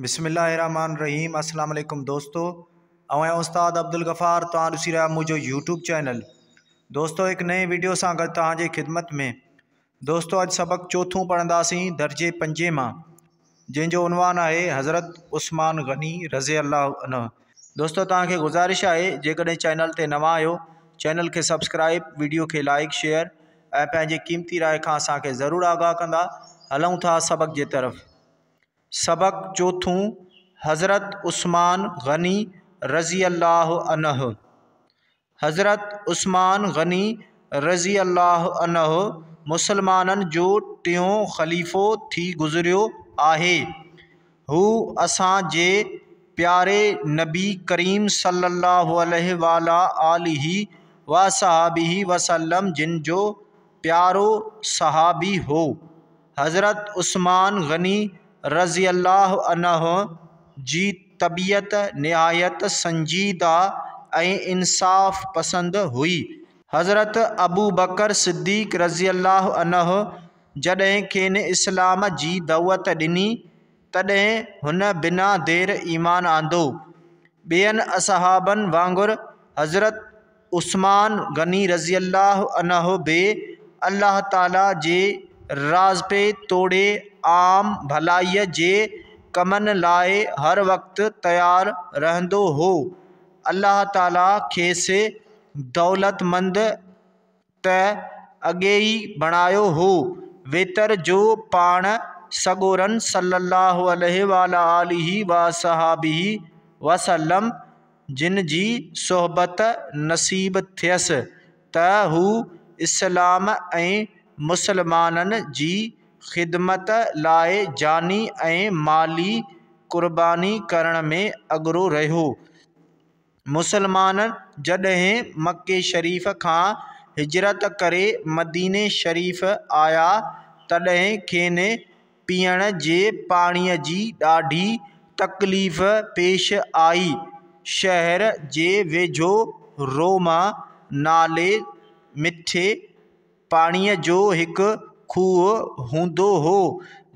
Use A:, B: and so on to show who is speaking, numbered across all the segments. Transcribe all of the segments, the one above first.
A: बिस्मिल्लाहिर्रहमानिर्रहीम। अस्सलाम वालेकुम दोस्तों, मैं उस्ताद अब्दुल गफ़ार तुम ॾिसी रहा मुझो यूट्यूब चैनल। दोस्तों एक नए वीडियो सां गॾु तव्हांजे खिदमत में। दोस्तों अॼु सबक़ चौथों पढ़ंदासीं दर्जे 5 मां, जंहिंजो उनवान आहे हज़रत उस्मान गनी रज़ी अल्लाह अन्हु। दोस्तों तव्हांखे गुज़ारिश आहे जेकॾहिं चैनल ते नवां आहियो चैनल खे सब्सक्राइब, वीडियो खे लाइक शेयर ऐं पंहिंजे क़ीमती राय खां असांखे ज़रूरु आगाह कंदा। हलूं था सबक़ जे तरफ़। सबक चौथों हज़रत उस्मान गनी रज़ी अल्लाह अन्हु। हज़रत उस्मान गनी रज़ी अल्लाह अन्हु मुसलमानन जो टियों ख़लीफ़ो थी गुज़रियो आहे। हू असां जे प्यारे नबी करीम सल्लल्लाहु अलैहि वसल्लम वसल्लम जिन जो प्यारो सहाबी हो। हज़रत उस्मान गनी रज़ी अल्लाह अन्हु जी तबीयत निहायत संजीदा ऐं इंसाफ़ पसंद हुई। हज़रत अबू बकर सिद्दीक़ रज़ी अल्लाह अन्हु जॾहिं खेनि इस्लाम जी दअवत ॾिनी तॾहिं हुन बिना देर ईमान आंदो। ॿियनि असहाबनि वांगुरु हज़रत उस्मान गनी रज़ी अल्लाह अन्हु बि अल्लाह ताला जे राज़ पे तोड़े आम भलाईअ जे कमनि लाइ हर वक़्तु तयारु रहंदो हो। अल्लाह ताला खेसि दौलतमंद त अॻे ई बणायो हो। वेतर जो पाण सॻोरन सल्लल्लाहु अलैहि वसल्लम जिन जी सोहबत नसीब थियसि त हू इस्लाम ऐं मुसलमाननि जी ख़िदमत लाइ जानी ऐं माली क़ुर्बानी करण में अॻिरो रहियो। मुसलमान जॾहिं मक्के शरीफ़ खां हिजरत करे मदीने शरीफ़ आया तॾहिं खेनि पीअण जे पाणीअ जी ॾाढी तकलीफ़ पेश आई। शहर जे वेझो रोमा नाले मिठे पाणीअ जो हिकु खूह हूंदो हो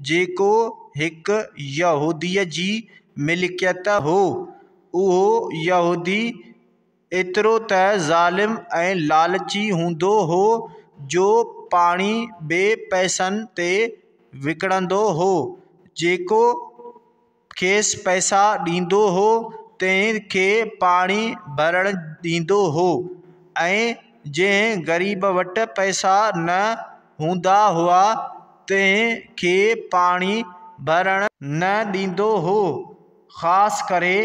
A: जेको हिकु यहूदीअ जी मिल्कियत हो। उहो यहूदी एतिरो त ज़ालिम ऐं लालची हूंदो हो जो पाणी बे पैसनि ते विकिणंदो हो। जेको खेसि पैसा ॾींदो हो तंहिं खे पाणी भरण ॾींदो हो ऐं जंहिं ग़रीब वटि पैसा न हूंदा हुआ तंहिं खे पाणी भरण न ॾींदो हो। ख़ासि करे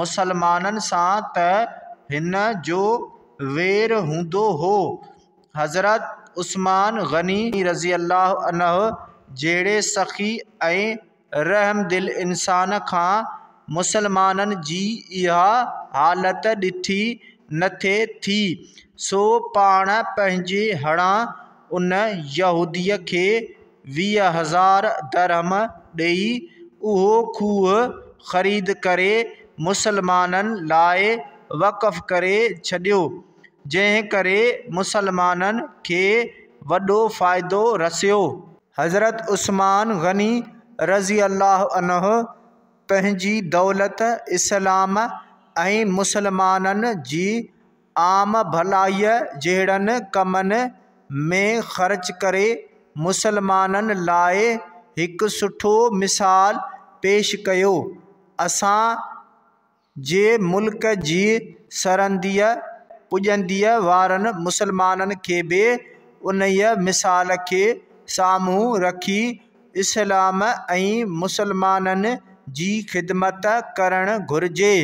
A: मुसलमाननि सां त हिन जो वेर हूंदो हो। हज़रत उस्मान गनी रज़ी अल्लाह अन्हु जहिड़े सख़ी ऐं रहमदिल इंसान खां मुसलमाननि जी इहा हालत ॾिठी न थे थी, सो पाण पंहिंजे हणा उन यहूदीअ खे 20,000 दरहम ॾेई उहो खूह ख़रीद करे मुसलमाननि लाइ वक़फ़ करे छॾियो, जंहिं करे मुसलमाननि खे वॾो फ़ाइदो रसियो। हज़रत उस्मान गनी रज़ी अल्लाह अन्हु पंहिंजी दौलत इस्लाम ऐं मुसलमाननि जी आम भलाईअ जहिड़नि कमनि में ख़र्च करे मुसलमाननि लाइ हिकु सुठो मिसाल पेश कयो। असां जे मुल्क जी सरहदीअ पुॼंदीअ वारनि मुसलमाननि खे बि उन्हीअ मिसाल खे साम्हूं रखी इस्लाम ऐं मुसलमाननि जी ख़िदमत करणु घुरिजे।